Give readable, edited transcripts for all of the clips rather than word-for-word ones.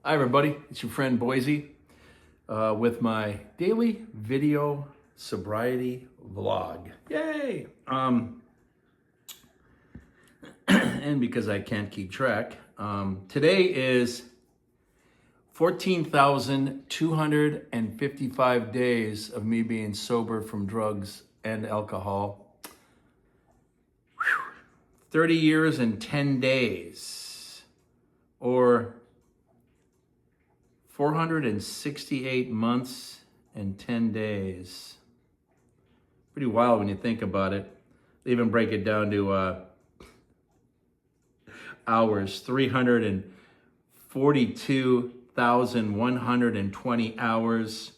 Hi everybody, it's your friend Boise with my daily video sobriety vlog. Yay! And because I can't keep track, today is 14,255 days of me being sober from drugs and alcohol. 30 years and 10 days, or 468 months and 10 days. Pretty wild when you think about it. They even break it down to hours, 342,120 hours,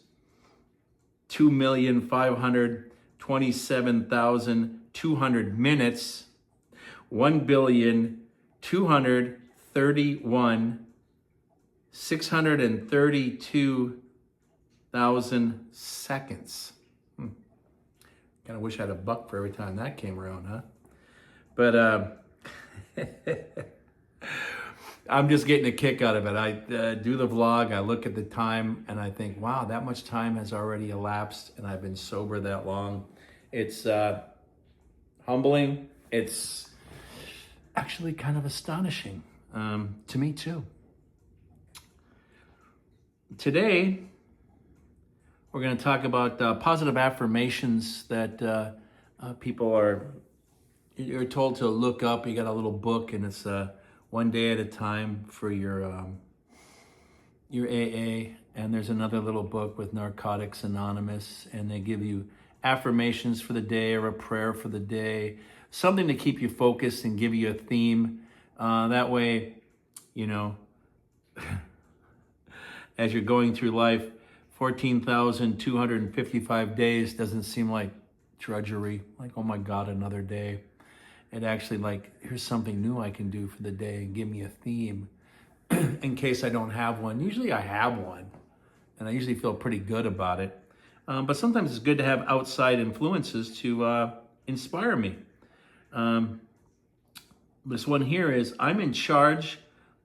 2,527,200 minutes, 1,231,632,000 seconds. Kind of wish I had a buck for every time that came around, huh? But I'm just getting a kick out of it. I do the vlog, I look at the time, and I think, wow, that much time has already elapsed, and I've been sober that long. It's humbling. It's actually kind of astonishing to me too. Today, we're going to talk about positive affirmations that you're told to look up. You got a little book, and it's one day at a time for your AA, and there's another little book with Narcotics Anonymous, and they give you affirmations for the day or a prayer for the day, something to keep you focused and give you a theme. That way, as you're going through life, 14,255 days doesn't seem like drudgery, like, oh my God, another day. It actually, like, here's something new I can do for the day and give me a theme in case I don't have one. Usually I have one, and I usually feel pretty good about it. But sometimes it's good to have outside influences to inspire me. This one here is, I'm in charge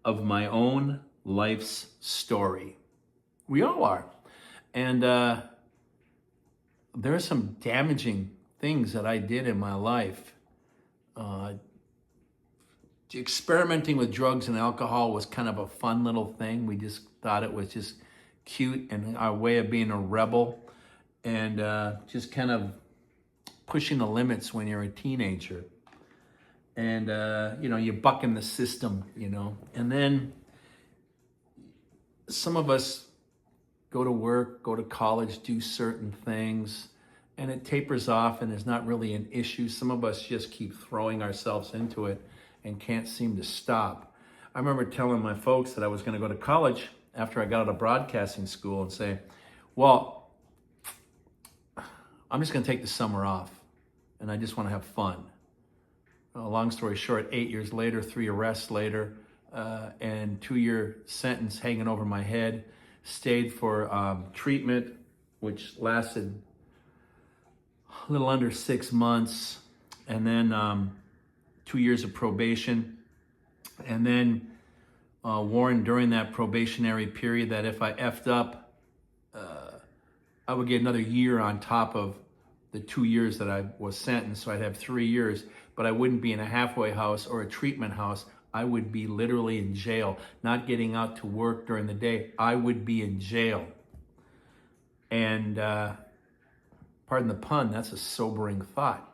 of my own life's story. We all are. And there are some damaging things that I did in my life. Experimenting with drugs and alcohol was kind of a fun little thing. We just thought it was just cute and our way of being a rebel, and just kind of pushing the limits when you're a teenager. And, you're bucking the system, And then some of us go to work, go to college, do certain things, and it tapers off and is not really an issue. Some of us just keep throwing ourselves into it and can't seem to stop. I remember telling my folks that I was going to go to college after I got out of broadcasting school and say, well, I'm just going to take the summer off and I just want to have fun. Long story short, 8 years later, 3 arrests later, and 2-year sentence hanging over my head. Stayed for treatment, which lasted a little under 6 months, and then 2 years of probation. And then warned during that probationary period that if I effed up, I would get another year on top of the 2 years that I was sentenced. So I'd have 3 years, but I wouldn't be in a halfway house or a treatment house. I would be literally in jail, not getting out to work during the day. I would be in jail. And pardon the pun, that's a sobering thought.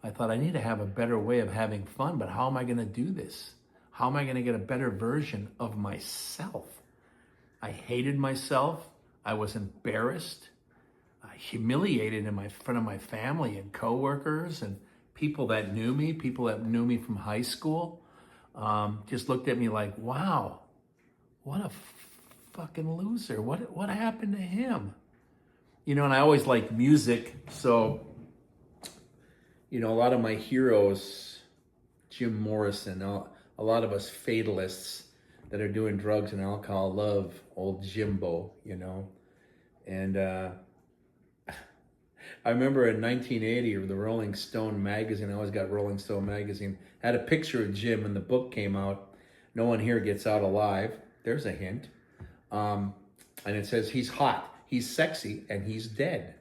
I thought, I need to have a better way of having fun, but how am I going to do this? How am I going to get a better version of myself? I hated myself. I was embarrassed, humiliated in front of my family and coworkers and people that knew me from high school. Just looked at me like, wow, what a fucking loser. What happened to him? And I always liked music. So, a lot of my heroes, Jim Morrison, a lot of us fatalists that are doing drugs and alcohol love old Jimbo, And I remember in 1980, the Rolling Stone magazine, I always got Rolling Stone magazine, had a picture of Jim, and the book came out, No One Here Gets Out Alive. There's a hint. And it says he's hot, he's sexy, and he's dead.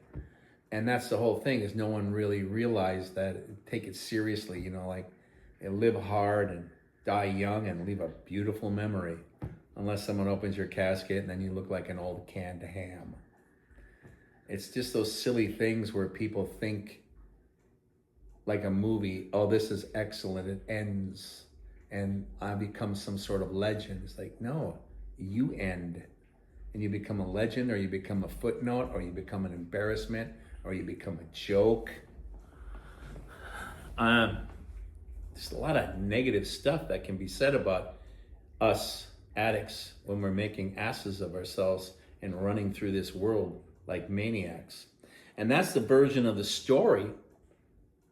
And that's the whole thing, is no one really realized that, take it seriously, like live hard and die young and leave a beautiful memory, unless someone opens your casket and then you look like an old canned ham. It's just those silly things where people think like a movie, oh, this is excellent, it ends, and I become some sort of legend. It's like, no, you end, and you become a legend, or you become a footnote, or you become an embarrassment, or you become a joke. There's a lot of negative stuff that can be said about us addicts when we're making asses of ourselves and running through this world like maniacs. And that's the version of the story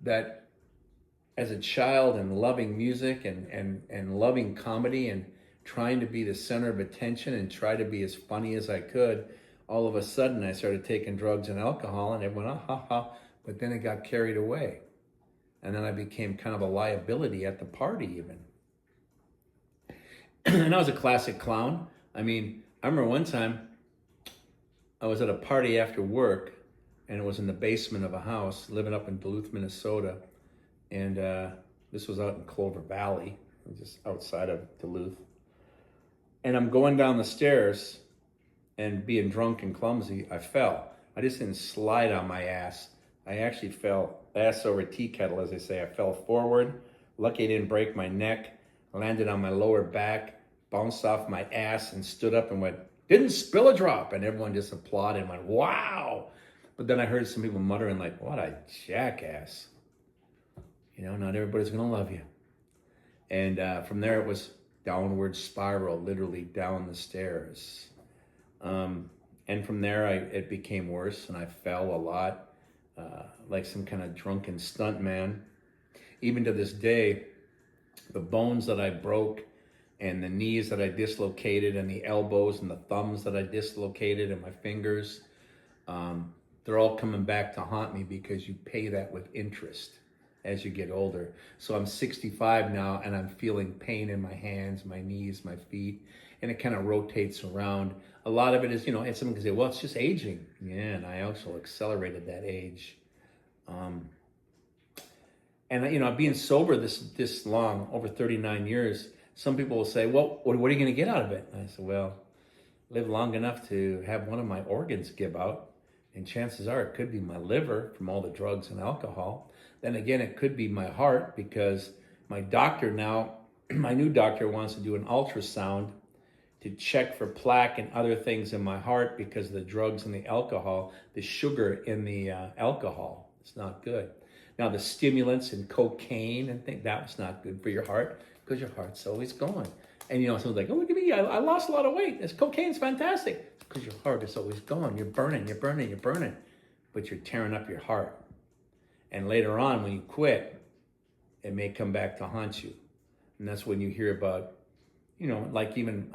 that, as a child and loving music and loving comedy and trying to be the center of attention and try to be as funny as I could, all of a sudden I started taking drugs and alcohol, and everyone, ha ha, but then it got carried away. And then I became kind of a liability at the party even. And I was a classic clown. I remember one time I was at a party after work, and it was in the basement of a house, living up in Duluth, Minnesota. And this was out in Clover Valley, just outside of Duluth. And I'm going down the stairs, and being drunk and clumsy, I fell. I just didn't slide on my ass. I actually fell ass over tea kettle, as they say. I fell forward. Lucky I didn't break my neck. I landed on my lower back, bounced off my ass, and stood up and went, didn't spill a drop. And everyone just applauded and went, wow. But then I heard some people muttering like, what a jackass. Not everybody's gonna love you. And from there it was downward spiral, literally down the stairs. And from there it became worse, and I fell a lot, like some kind of drunken stunt man. Even to this day, the bones that I broke and the knees that I dislocated and the elbows and the thumbs that I dislocated and my fingers, they're all coming back to haunt me, because you pay that with interest as you get older. So I'm 65 now, and I'm feeling pain in my hands, my knees, my feet, and it kind of rotates around. A lot of it is, and someone can say, well, it's just aging. Yeah, and I also accelerated that age. And being sober this long, over 39 years, some people will say, well, what are you going to get out of it? And I said, well, live long enough to have one of my organs give out. And chances are it could be my liver from all the drugs and alcohol. Then again, it could be my heart, because my doctor now, my new doctor, wants to do an ultrasound to check for plaque and other things in my heart, because of the drugs and the alcohol, the sugar in the alcohol. It's not good. Now the stimulants and cocaine and things, that was not good for your heart, because your heart's always going. And someone's like, oh, look at me, I lost a lot of weight. This cocaine's fantastic. It's because your heart is always going. You're burning, but you're tearing up your heart. And later on, when you quit, it may come back to haunt you. And that's when you hear about, like even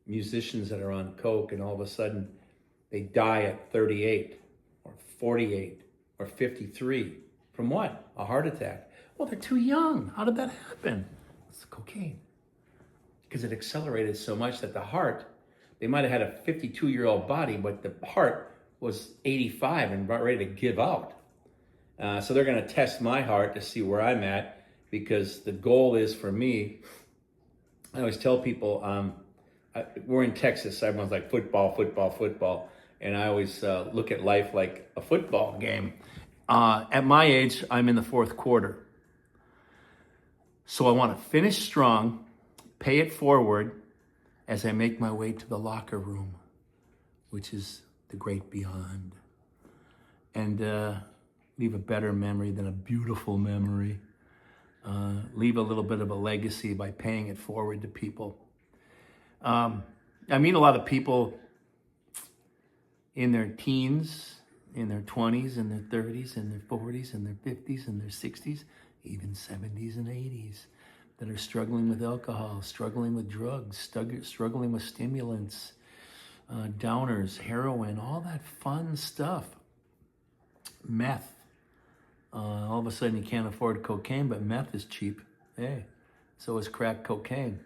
musicians that are on coke, and all of a sudden they die at 38 or 48 or 53. From what? A heart attack. Well, they're too young. How did that happen? It's the cocaine. Because it accelerated so much that the heart, they might have had a 52-year-old body, but the heart was 85 and about ready to give out. So they're going to test my heart to see where I'm at, because the goal is for me, I always tell people, we're in Texas, so everyone's like football. And I always look at life like a football game. At my age, I'm in the fourth quarter. So I want to finish strong, pay it forward as I make my way to the locker room, which is the great beyond. And leave a better memory than a beautiful memory. Leave a little bit of a legacy by paying it forward to people. I meet a lot of people in their teens, in their 20s, in their 30s, in their 40s, in their 50s, in their 60s, even 70s and 80s, that are struggling with alcohol, struggling with drugs, struggling with stimulants, downers, heroin, all that fun stuff. Meth. All of a sudden you can't afford cocaine, but meth is cheap. Hey, so is crack cocaine.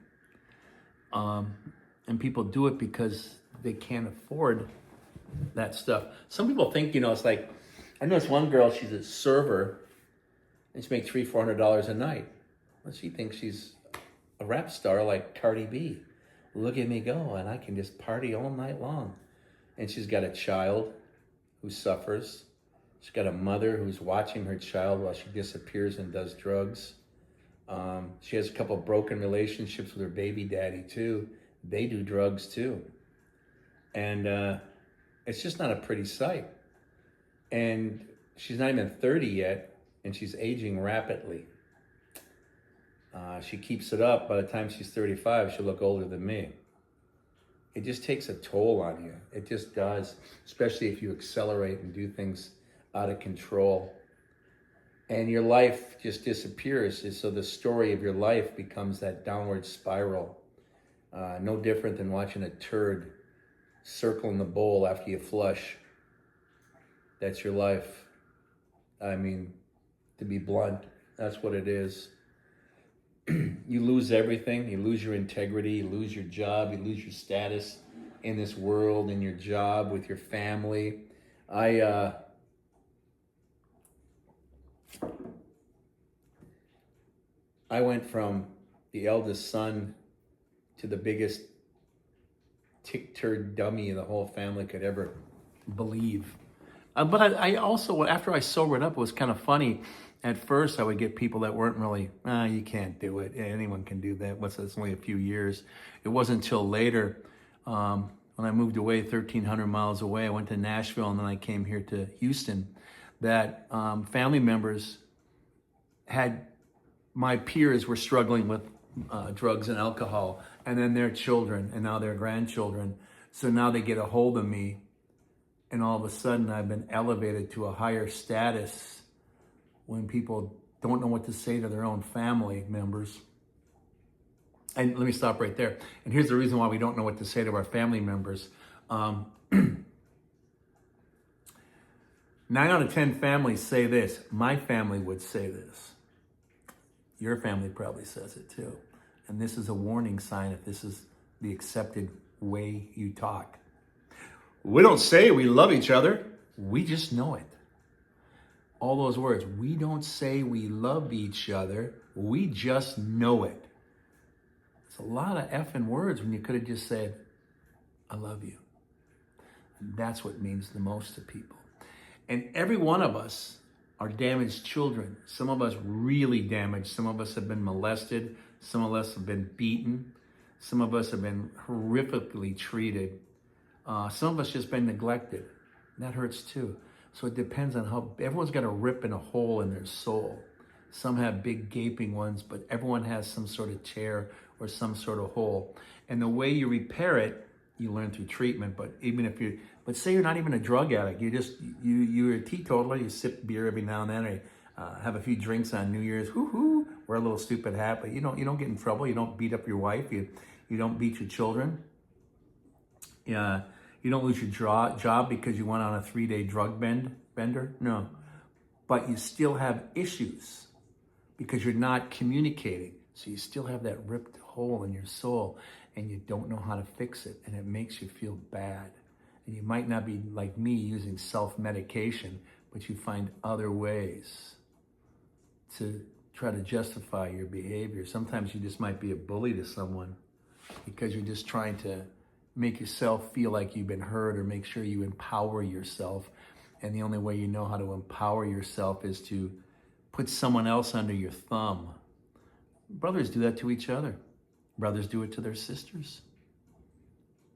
And people do it because they can't afford that stuff. Some people think, it's like, I know this one girl, she's a server, and she makes $300-400 a night. Well, she thinks she's a rap star like Cardi B. Look at me go, and I can just party all night long. And she's got a child who suffers. She's got a mother who's watching her child while she disappears and does drugs. She has a couple of broken relationships with her baby daddy too. They do drugs too. And it's just not a pretty sight. And she's not even 30 yet, and she's aging rapidly. She keeps it up. By the time she's 35, she'll look older than me. It just takes a toll on you. It just does, especially if you accelerate and do things out of control. And your life just disappears. And so the story of your life becomes that downward spiral. No different than watching a turd circle in the bowl after you flush. That's your life. I mean, to be blunt, that's what it is. You lose everything. You lose your integrity. You lose your job. You lose your status in this world, in your job, with your family. I went from the eldest son to the biggest tick-turd dummy the whole family could ever believe. But I also, after I sobered up, it was kind of funny. At first, I would get people that weren't really, you can't do it. Anyone can do that. It's only a few years. It wasn't until later, when I moved away 1,300 miles away, I went to Nashville, and then I came here to Houston, that family members my peers were struggling with drugs and alcohol, and then their children, and now their grandchildren. So now they get a hold of me, and all of a sudden I've been elevated to a higher status when people don't know what to say to their own family members. And let me stop right there. And here's the reason why we don't know what to say to our family members. 9 out of 10 families say this. My family would say this. Your family probably says it too. And this is a warning sign if this is the accepted way you talk. We don't say we love each other. We just know it. All those words. We don't say we love each other. We just know it. It's a lot of effing words when you could have just said, I love you. And that's what means the most to people. And every one of us are damaged children. Some of us really damaged. Some of us have been molested. Some of us have been beaten. Some of us have been horrifically treated. Some of us just been neglected. That hurts too. So it depends on how, everyone's got a rip and a hole in their soul. Some have big gaping ones, but everyone has some sort of tear or some sort of hole. And the way you repair it, you learn through treatment. But even if but say you're not even a drug addict, you're a teetotaler, you sip beer every now and then, or have a few drinks on New Year's, wear a little stupid hat, but you don't get in trouble, you don't beat up your wife, you don't beat your children. You don't lose your job because you went on a 3-day drug bender. No. But you still have issues because you're not communicating. So you still have that ripped hole in your soul and you don't know how to fix it. And it makes you feel bad. And you might not be like me using self-medication, but you find other ways to try to justify your behavior. Sometimes you just might be a bully to someone because you're just trying to make yourself feel like you've been heard or make sure you empower yourself. And the only way you know how to empower yourself is to put someone else under your thumb. Brothers do that to each other. Brothers do it to their sisters.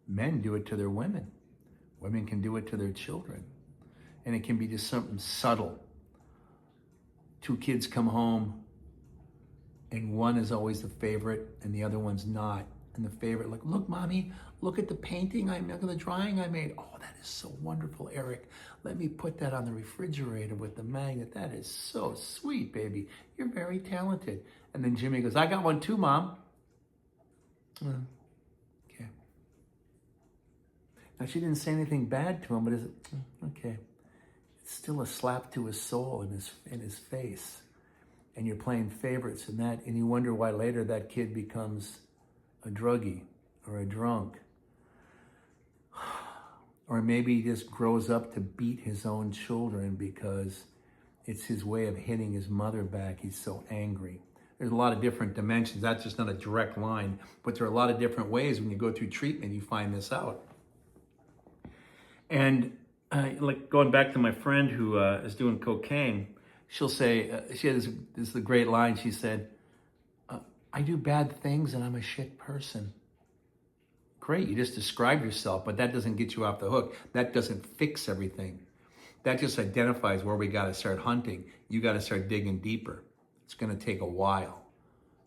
Men do it to their women. Women can do it to their children. And it can be just something subtle. 2 kids come home and one is always the favorite and the other one's not. And the favorite, like, look, mommy, look at the painting look at the drawing I made. Oh, that is so wonderful, Eric. Let me put that on the refrigerator with the magnet. That is so sweet, baby. You're very talented. And then Jimmy goes, I got one too, Mom. Okay. Now, she didn't say anything bad to him, but okay. It's still a slap to his soul in his face. And you're playing favorites in that, and you wonder why later that kid becomes a druggie or a drunk. Or maybe he just grows up to beat his own children because it's his way of hitting his mother back. He's so angry. There's a lot of different dimensions. That's just not a direct line, but there are a lot of different ways when you go through treatment, you find this out. And like going back to my friend who is doing cocaine, she'll say, she has this is a great line. She said, I do bad things and I'm a shit person. Great, you just described yourself, but that doesn't get you off the hook. That doesn't fix everything. That just identifies where we got to start hunting. You got to start digging deeper. It's going to take a while.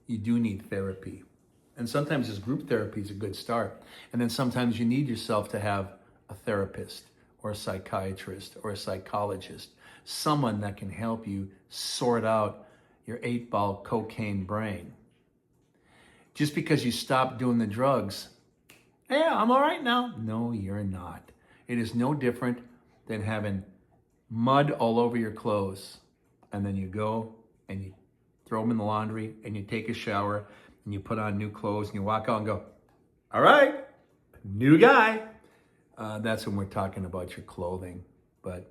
You do need therapy. And sometimes this group therapy is a good start. And then sometimes you need yourself to have a therapist or a psychiatrist or a psychologist, someone that can help you sort out your 8-ball cocaine brain. Just because you stop doing the drugs, yeah, I'm all right now. No, you're not. It is no different than having mud all over your clothes. And then you go and you throw them in the laundry and you take a shower and you put on new clothes and you walk out and go, all right, new guy. That's when we're talking about your clothing. But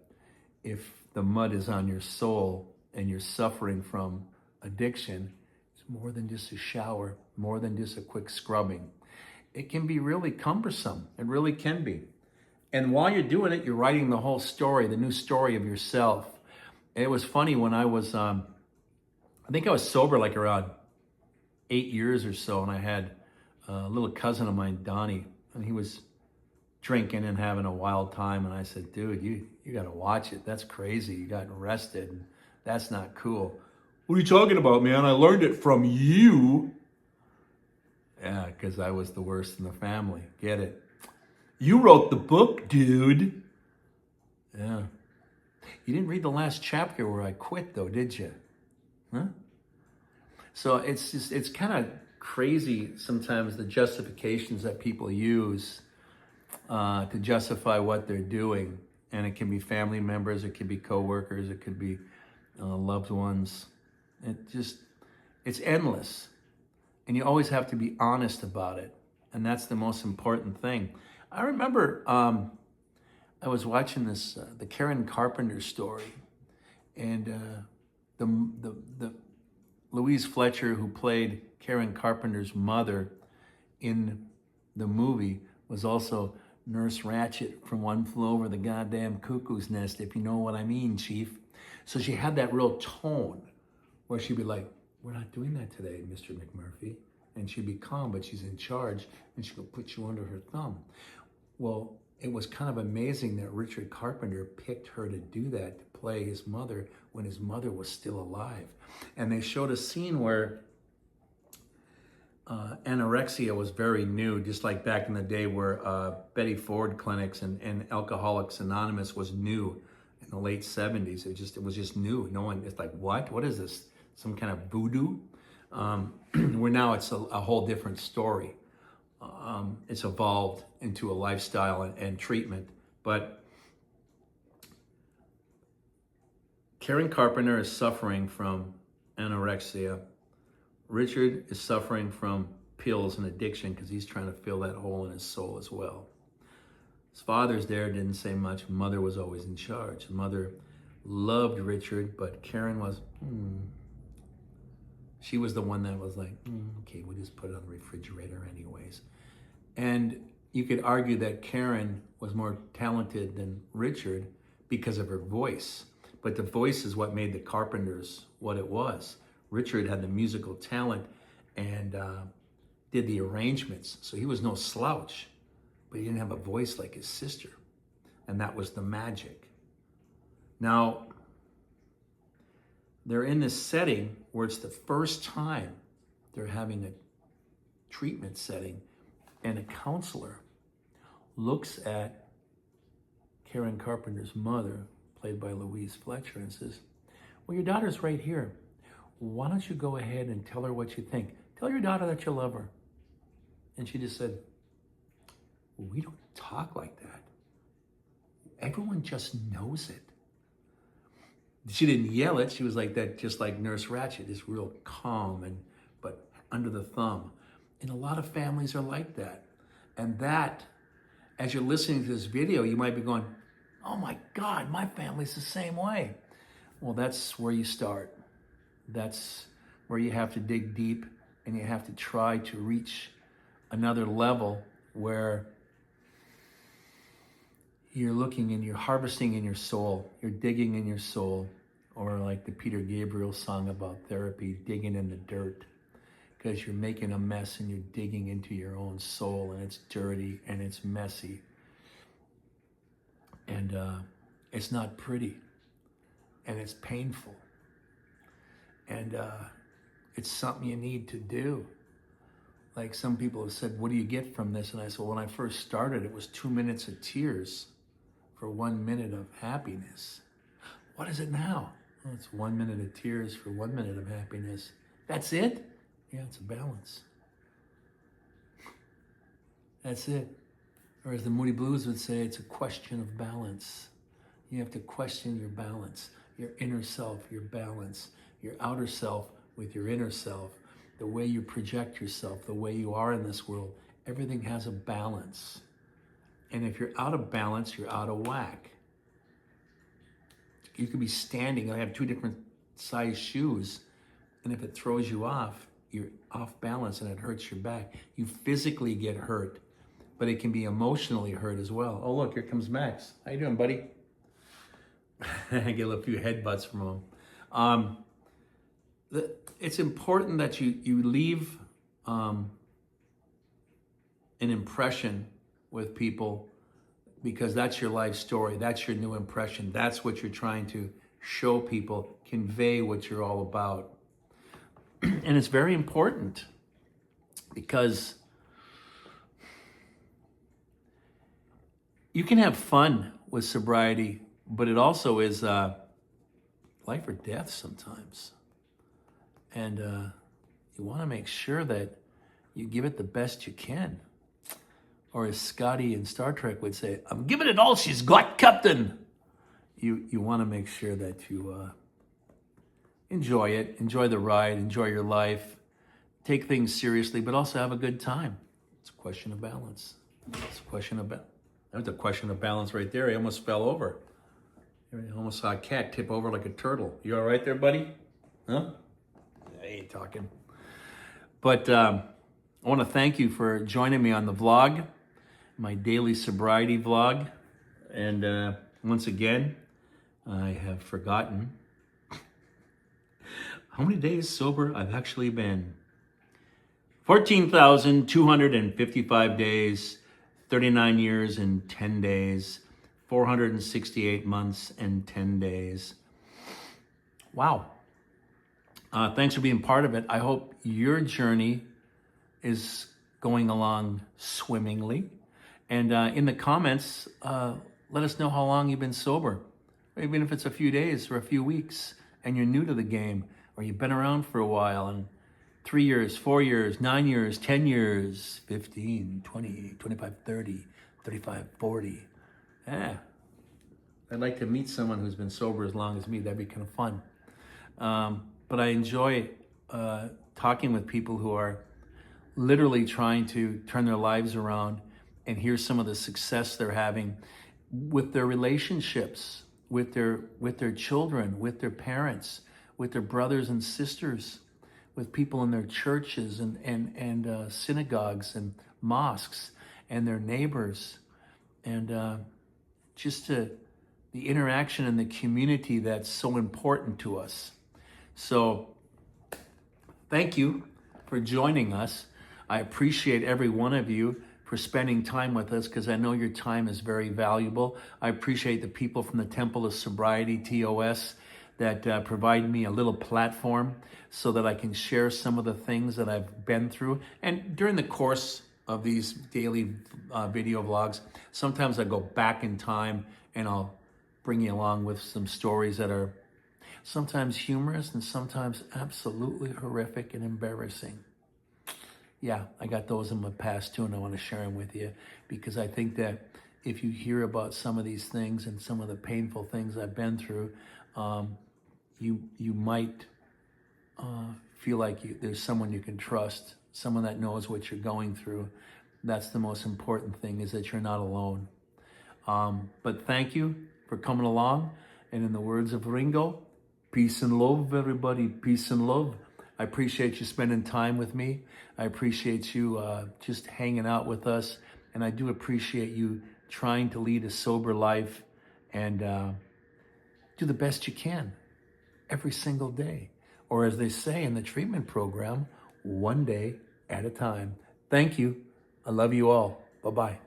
if the mud is on your soul and you're suffering from addiction, it's more than just a shower, more than just a quick scrubbing. It can be really cumbersome. It really can be. And while you're doing it, you're writing the whole story, the new story of yourself. It was funny when I was, I think I was sober like around 8 years or so, and I had a little cousin of mine, Donnie, and he was drinking and having a wild time. And I said, dude, you got to watch it. That's crazy. You got arrested. And that's not cool. What are you talking about, man? I learned it from you. Yeah, because I was the worst in the family. Get it? You wrote the book, dude. Yeah. You didn't read the last chapter where I quit, though, did you? Huh? So it's kind of crazy sometimes the justifications that people use to justify what they're doing. And it can be family members, it could be coworkers, it could be loved ones. It's endless. And you always have to be honest about it. And that's the most important thing. I remember I was watching this, the Karen Carpenter story. And the Louise Fletcher, who played Karen Carpenter's mother in the movie, was also Nurse Ratched from One Flew Over the Goddamn Cuckoo's Nest, if you know what I mean, Chief. So she had that real tone where she'd be like, we're not doing that today, Mr. McMurphy. And she'd be calm, but she's in charge, and she'll put you under her thumb. Well, it was kind of amazing that Richard Carpenter picked her to do that, to play his mother when his mother was still alive. And they showed a scene where anorexia was very new, just like back in the day where Betty Ford clinics and Alcoholics Anonymous was new in the late 70s. It was just new. No one, it's like, what is this? Some kind of voodoo? Where now it's a whole different story. It's evolved into a lifestyle and treatment. But Karen Carpenter is suffering from anorexia. Richard is suffering from pills and addiction because he's trying to fill that hole in his soul as well. His father's there, didn't say much. Mother was always in charge. Mother loved Richard, but Karen was, She was the one that was like, okay, we'll just put it on the refrigerator anyways. And you could argue that Karen was more talented than Richard because of her voice. But the voice is what made the Carpenters what it was. Richard had the musical talent and did the arrangements. So he was no slouch, but he didn't have a voice like his sister. And that was the magic. Now, they're in this setting where it's the first time they're having a treatment setting, and a counselor looks at Karen Carpenter's mother, played by Louise Fletcher, and says, well, your daughter's right here. Why don't you go ahead and tell her what you think? Tell your daughter that you love her. And she just said, we don't talk like that. Everyone just knows it. She didn't yell it. She was like that, just like Nurse Ratched, just real calm but under the thumb. And a lot of families are like that. And that as you're listening to this video, you might be going, oh my God, my family's the same way. Well, that's where you start. That's where you have to dig deep, and you have to try to reach another level where you're looking and you're harvesting in your soul, you're digging in your soul, or like the Peter Gabriel song about therapy, digging in the dirt, because you're making a mess and you're digging into your own soul, and it's dirty and it's messy, and it's not pretty, and it's painful, and it's something you need to do. Like some people have said, what do you get from this? And I said, well, when I first started, it was 2 minutes of tears for 1 minute of happiness. What is it now? Oh, it's 1 minute of tears for 1 minute of happiness. That's it? Yeah, it's a balance. That's it. Or as the Moody Blues would say, it's a question of balance. You have to question your balance, your inner self, your balance, your outer self with your inner self, the way you project yourself, the way you are in this world. Everything has a balance. And if you're out of balance, you're out of whack. You could be standing, I have 2 different size shoes, and if it throws you off, you're off balance and it hurts your back. You physically get hurt, but it can be emotionally hurt as well. Oh, look, here comes Max. How you doing, buddy? I get a few headbutts from him. It's important that you leave an impression with people, because that's your life story. That's your new impression. That's what you're trying to show people, convey what you're all about. And it's very important because you can have fun with sobriety, but it also is life or death sometimes. And you want to make sure that you give it the best you can. Or as Scotty in Star Trek would say, I'm giving it all she's got, Captain. You want to make sure that you enjoy it, enjoy the ride, enjoy your life, take things seriously, but also have a good time. It's a question of balance. It's a question of balance. That was a question of balance right there. I almost fell over. I almost saw a cat tip over like a turtle. You all right there, buddy? Huh? I ain't talking. But I want to thank you for joining me on the vlog, my daily sobriety vlog. And once again, I have forgotten how many days sober I've actually been. 14,255 days, 39 years and 10 days, 468 months and 10 days. Wow. Thanks for being part of it. I hope your journey is going along swimmingly. And in the comments, let us know how long you've been sober. Even if it's a few days or a few weeks and you're new to the game, or you've been around for a while, and 3 years, 4 years, 9 years, 10 years, 15, 20, 25, 30, 35, 40. Yeah. I'd like to meet someone who's been sober as long as me. That'd be kind of fun. But I enjoy talking with people who are literally trying to turn their lives around, and hear some of the success they're having with their relationships, with their children, with their parents, with their brothers and sisters, with people in their churches and synagogues and mosques, and their neighbors, and just the interaction and the community that's so important to us. So thank you for joining us. I appreciate every one of you for spending time with us, because I know your time is very valuable. I appreciate the people from the Temple of Sobriety, TOS, that provide me a little platform so that I can share some of the things that I've been through. And during the course of these daily video vlogs, sometimes I go back in time and I'll bring you along with some stories that are sometimes humorous and sometimes absolutely horrific and embarrassing. Yeah, I got those in my past too, and I want to share them with you, because I think that if you hear about some of these things and some of the painful things I've been through, you might feel like there's someone you can trust, someone that knows what you're going through, That's the most important thing, is that you're not alone. But thank you for coming along. And in the words of Ringo, peace and love, everybody. Peace and love. I appreciate you spending time with me. I appreciate you just hanging out with us. And I do appreciate you trying to lead a sober life and do the best you can every single day. Or as they say in the treatment program, one day at a time. Thank you. I love you all. Bye-bye.